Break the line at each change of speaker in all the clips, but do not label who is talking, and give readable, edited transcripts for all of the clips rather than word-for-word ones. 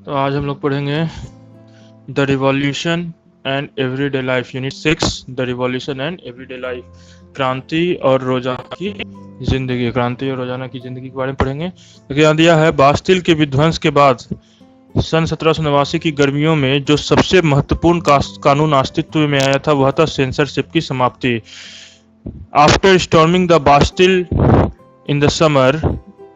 तो आज हम लोग पढ़ेंगे the revolution and everyday life, unit 6, the revolution and everyday life. क्रांति और रोजाना की जिंदगी। क्रांति और रोजाना की जिंदगी के बारे में पढ़ेंगे। तो यहाँ दिया है, बास्टिल के विध्वंस के बाद सन 1789 की गर्मियों में जो सबसे महत्वपूर्ण कानून अस्तित्व में आया था वह था सेंसरशिप की समाप्ति। After storming the Bastille in the summer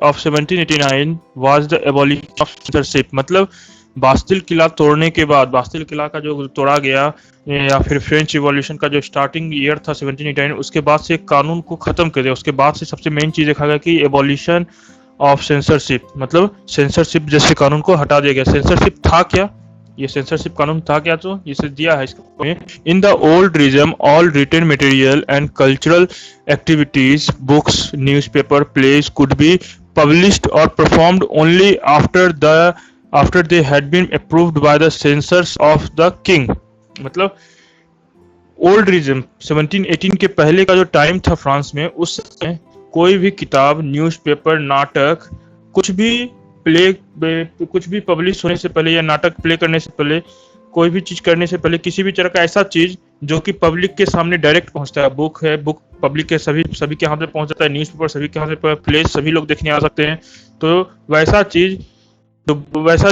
of 1789 was the abolition of censorship। मतलब बास्टिल किला तोड़ने के बाद, बास्टिल किला का जो तोड़ा गया या फिर फ्रेंच रिवॉल्यूशन का जो स्टार्टिंग ईयर था 1789, उसके बाद से कानून को खत्म कर दिया। उसके बाद से सबसे मेन चीज देखा गया कि एबॉलिशन ऑफ सेंसरशिप, मतलब सेंसरशिप जैसे कानून को हटा दिया गया। सेंसरशिप था क्या? ये सेंसरशिप कानून था क्या? तो इसे दिया है इसको, in the old regime all written material and cultural activities, books, newspaper, plays could be published or performed only after they had been approved by the censors of the king. मतलब old regime 1718 के पहले का जो time था France में, उस समय कोई भी किताब, न्यूज़पेपर, नाटक, कुछ भी पब्लिश होने से पहले या नाटक प्ले करने से पहले, कोई भी चीज करने से पहले, किसी भी तरह का ऐसा चीज जो कि पब्लिक के सामने डायरेक्ट पहुंचता है, बुक है, बुक पब्लिक के सभी के हाथ में पहुंच जाता है, न्यूज़पेपर सभी के हाथ में, प्लेस सभी लोग देखने आ सकते हैं, तो वैसा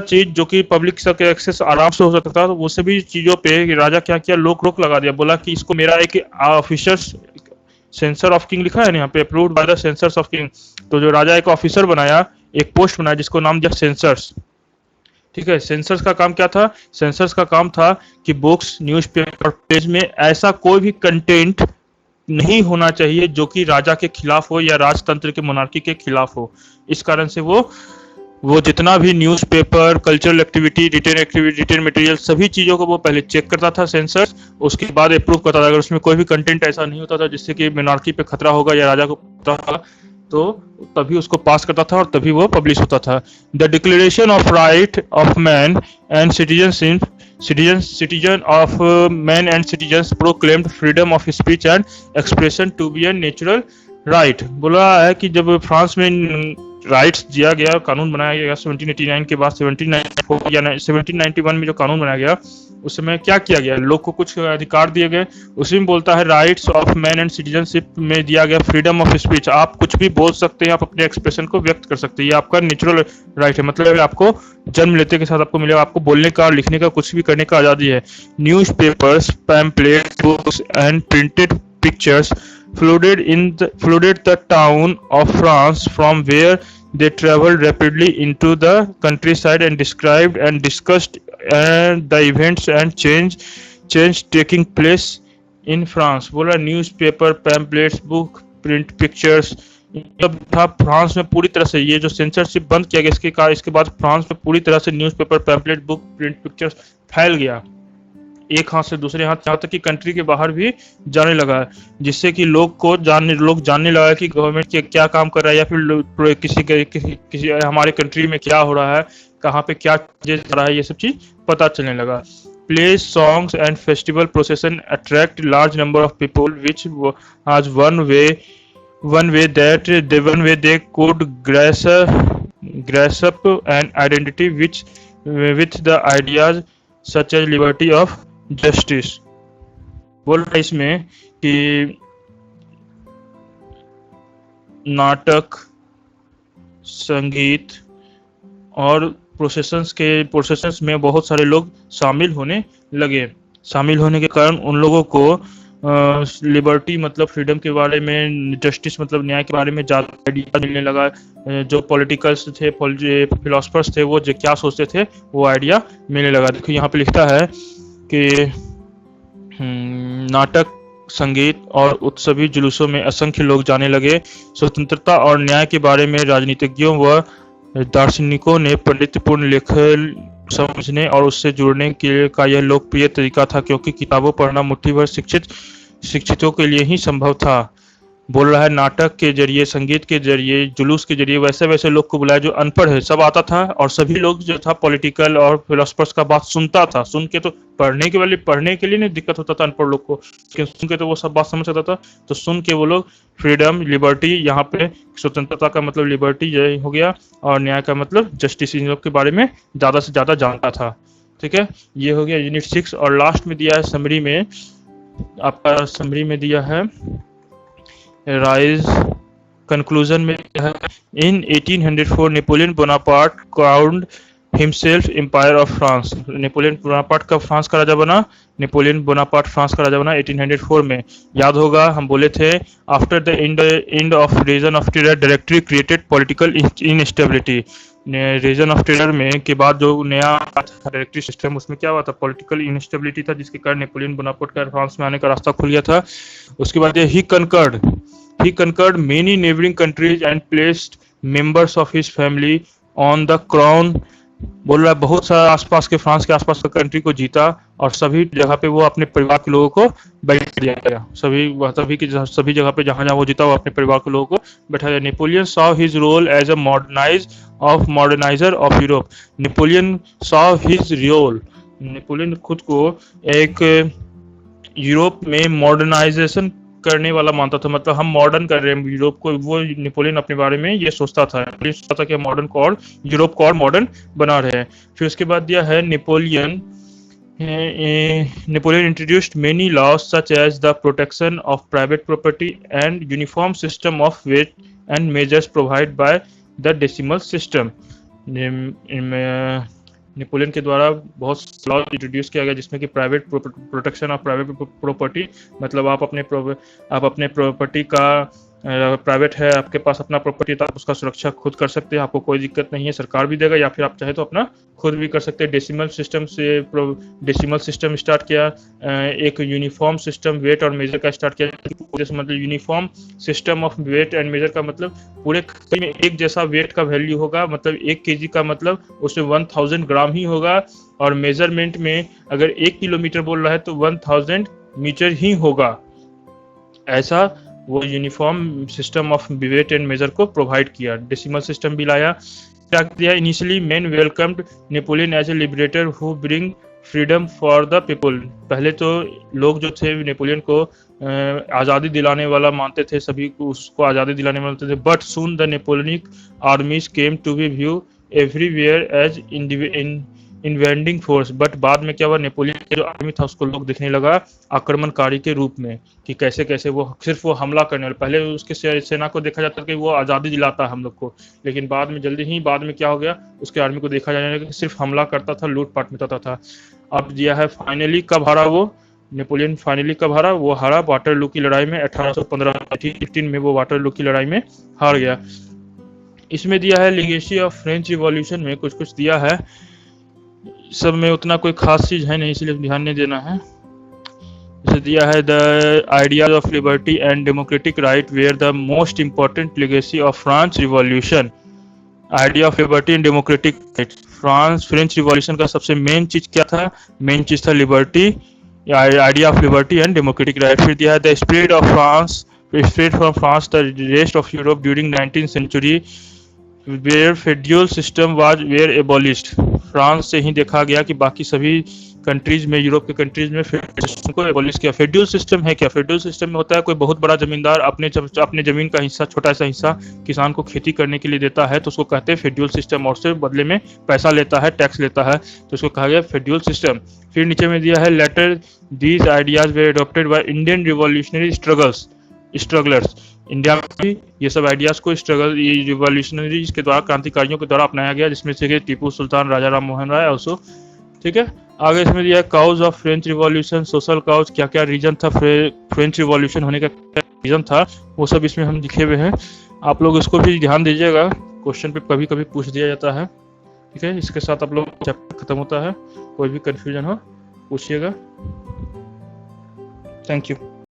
चीज जो कि पब्लिक तक एक्सेस आराम से हो सकता था, तो वो सभी चीजों पे राजा क्या किया, रोक लगा दिया। बोला कि इसको मेरा एक ऑफिसर, सेंसर ऑफ किंग लिखा है ना यहाँ पे, approved by the censors of king. तो जो राजा एक ऑफिसर बनाया, एक पोस्ट बनाया जिसको नाम दिया सेंसर्स। ठीक है, सेंसर्स का काम क्या था? सेंसर्स का काम था कि बुक्स, न्यूज़पेपर, पेज में ऐसा कोई भी कंटेंट नहीं होना चाहिए जो कि राजा के खिलाफ हो या राजतंत्र के मोनार्की के खिलाफ हो। इस कारण से वो जितना भी newspaper, cultural activity, written material, सभी चीज़ों को वो पहले चेक करता था सेंसर्स, उसके बाद अप्रूव करता था। अगर उसमें कोई भी कंटेंट ऐसा नहीं होता था जिससे कि मोनार्की पे खतरा होगा या राजा को खतरा होगा, तो तभी उसको पास करता था और तभी वो पब्लिश होता था। The declaration of right of man and citizen of man and citizens proclaimed freedom of speech and expression to be an natural right. बोला है कि जब फ्रांस में राइट्स दिया गया, कानून बनाया गया 1789 के बाद 1794 या 1791 में जो कानून बनाया गया, उस समय क्या किया गया, लोग को कुछ अधिकार दिए गए। उसी में बोलता है rights of man and citizenship में दिया गया फ्रीडम ऑफ स्पीच, आप कुछ भी बोल सकते हैं, आप अपने एक्सप्रेशन को व्यक्त कर सकते हैं, ये आपका नेचुरल राइट है। मतलब आपको जन्म लेते के साथ आपको मिलेगा, आपको बोलने का, लिखने का, कुछ भी करने का आजादी है। News papers, pamphlets, books and printed pictures flooded the town of France, from where they traveled rapidly into the countryside and described and discussed the events and change taking place in France। बोला newspaper, pamphlets, book, print, pictures, सब था France में पूरी तरह से। ये जो censorship बंद किया गया, इसके बाद फ्रांस में पूरी तरह से newspaper, pamphlet, book, print, pictures फैल गया, एक हाथ से दूसरे हाथ, यहाँ तक कि कंट्री के बाहर भी जाने लगा, जिससे कि लोग जानने लगा कि गवर्नमेंट क्या काम कर रहा है, या फिर किसी हमारे कंट्री में क्या हो रहा है, कहाँ पे क्या चीजें हो रहा है, ये सब चीज पता चलने लगा। Plays, songs and festival procession attract large number of people, which has one way they could grasp an identity with the ideas such as liberty of justice। बोल रहा है इसमें कि नाटक, संगीत और प्रोसेशंस में बहुत सारे लोग शामिल होने लगे। शामिल होने के कारण उन लोगों को लिबर्टी मतलब फ्रीडम के बारे में, जस्टिस मतलब न्याय के बारे में ज़्यादा आइडिया मिलने लगा। जो पॉलिटिकल्स थे, फिलोसफर्स थे, वो जो क्या सोचते थे वो आइडिया मिलने लगा। देखो यहाँ पे लिखता है कि नाटक, संगीत और उत्सवी जुलूसों में असंख्य लोग जाने लगे। स्वतंत्रता और न्याय के बारे में राजनीतिज्ञों व दार्शनिकों ने पंडितपूर्ण लेख समझने और उससे जुड़ने का यह लोकप्रिय तरीका था, क्योंकि किताबों पढ़ना मुट्ठी भर शिक्षितों के लिए ही संभव था। बोल रहा है नाटक के जरिए, संगीत के जरिए, जुलूस के जरिए वैसे वैसे लोग को बुलाया जो अनपढ़ है, सब आता था और सभी लोग जो था पॉलिटिकल और फिलोसफर्स का बात सुनता था। सुन के तो पढ़ने के लिए नहीं दिक्कत होता था अनपढ़ लोग को, लेकिन सुन के तो वो सब बात समझ सकता था। तो सुन के वो लोग फ्रीडम, लिबर्टी, यहाँ पे स्वतंत्रता का मतलब लिबर्टी ये हो गया, और न्याय का मतलब जस्टिस, इन लोग के बारे में ज़्यादा से ज़्यादा जानता था। ठीक है, ये हो गया यूनिट 6। और लास्ट में दिया है समरी में, आपका समरी में दिया है राइज, कंक्लूजन में है in 1804 Napoleon Bonaparte crowned himself empire of France. Napoleon Bonaparte कब फ्रांस का राजा बना? नेपोलियन बोनापार्ट फ्रांस का राजा बना 1804 में। याद होगा हम बोले थे after the end of reign of terror directly created political instability. Reign of terror में के बाद जो नया डायरेक्टरी सिस्टम, उसमें क्या हुआ था? पॉलिटिकल इनस्टेबिलिटी था, जिसके कारण नेपोलियन बोनापार्ट का फ्रांस में आने का रास्ता खुल गया था। उसके बाद he conquered many neighboring countries and placed members of his family on the crown। बोल रहा है बहुत सारा आसपास के, फ्रांस के आसपास के कंट्री को जीता और सभी जगह पे वो अपने परिवार के लोगों को बैठा दिया गया। सभी जगह पे जहां जहां वो जीता वो अपने परिवार के लोगों को बैठा दिया। Napoleon saw his role as a moderniser of Europe. Napoleon saw his role, Napoleon खुद को एक यूरोप में मॉडर्नाइजेशन करने वाला मानता था, मतलब हम मॉडर्न कर रहे हैं यूरोप को। वो नेपोलियन अपने बारे में ये सोचता था, सोचता था कि मॉडर्न को और यूरोप को और मॉडर्न बना रहे हैं। फिर उसके बाद दिया है Napoleon introduced many laws such as the protection of private property and uniform system of weight and measures provide by the decimal system. Napoleon के द्वारा बहुत लॉ इंट्रोड्यूस किया गया जिसमें कि private protection of private property, मतलब आप अपने प्रॉपर्टी का प्राइवेट है, आपके पास अपना प्रॉपर्टी तो आप उसका सुरक्षा खुद कर सकते हैं, आपको कोई दिक्कत नहीं है, सरकार भी देगा, या फिर आप चाहे तो अपना खुद भी कर सकते हैं। डेसिमल सिस्टम स्टार्ट किया, एक यूनिफॉर्म सिस्टम वेट और मेजर का स्टार्ट किया। मतलब uniform system of weight and measure का मतलब पूरे में एक जैसा वेट का वैल्यू होगा, मतलब 1 kg का मतलब उसमें 1000 ग्राम ही होगा, और मेजरमेंट में अगर 1 किलोमीटर बोल रहा है तो 1000 मीटर ही होगा। ऐसा वो uniform system of weight and measure को प्रोवाइड किया। डेसिमल सिस्टम भी लाया। क्या किया? Initially man welcomed Napoleon as a liberator who bring freedom for the people. पहले तो लोग जो थे नेपोलियन को आज़ादी दिलाने वाला मानते थे, सभी को उसको आज़ादी दिलाने वाले मानते थे। But soon the Napoleonic armies came to be view everywhere as invading force. But बाद में क्या हुआ, नेपोलियन की जो आर्मी था उसको लोग देखने लगा आक्रमणकारी के रूप में, कि कैसे कैसे वो सिर्फ वो हमला करने वाले। पहले उसके सेना को देखा जाता कि वो आज़ादी दिलाता हम लोग को, लेकिन बाद में क्या हो गया, उसके आर्मी को देखा जाने लगा कि सिर्फ हमला करता था, लूटपाट मचाता था। अब दिया है फाइनली कब हारा वो नेपोलियन, फाइनली कब हारा? वो हारा वाटरलू की लड़ाई में 1815 में वो वाटरलू की लड़ाई में हार गया। इसमें दिया है लीगेसी ऑफ फ्रेंच रिवॉल्यूशन में कुछ कुछ दिया है, सब में उतना कोई खास चीज है नहीं, इसलिए ध्यान नहीं देना है। इसे दिया है the ideas of liberty and democratic right were the most important legacy of France revolution. Idea of liberty and democratic right, French revolution का सबसे मेन चीज क्या था? मेन चीज था liberty, idea of liberty and democratic right. फिर दिया है the spread from France the rest of Europe during 19th century were feudal system was were abolished. France से ही देखा गया कि बाकी सभी कंट्रीज में, यूरोप के कंट्रीज में फेड्यूल सिस्टम को एबॉलिश किया। फेड्यूल सिस्टम है क्या? फेड्यूल सिस्टम में होता है कोई बहुत बड़ा जमींदार अपने जमीन का हिस्सा, छोटा सा हिस्सा किसान को खेती करने के लिए देता है, तो उसको कहते हैं फेड्यूल सिस्टम, और उससे बदले में पैसा लेता है, टैक्स लेता है, तो उसको कहा गया फेड्यूल सिस्टम। फिर नीचे में दिया है later these ideas were adopted by Indian revolutionary strugglers. India में भी ये सब आइडियाज को रिवॉल्यूशनरीज के द्वारा, क्रांतिकारियों के द्वारा अपनाया गया, जिसमें से टीपू सुल्तान, राजा राम मोहन राय ऑल्सो। ठीक है, आगे इसमें दिया cause of French revolution, social cause, क्या क्या रीजन था फ्रेंच रिवॉल्यूशन होने का, क्या रीजन था, वो सब इसमें हम लिखे हुए हैं। आप लोग इसको भी ध्यान दीजिएगा, क्वेश्चन पे कभी कभी पूछ दिया जाता है। ठीक है, इसके साथ आप लोग चैप्टर खत्म होता है। कोई भी कंफ्यूजन हो पूछिएगा। Thank you.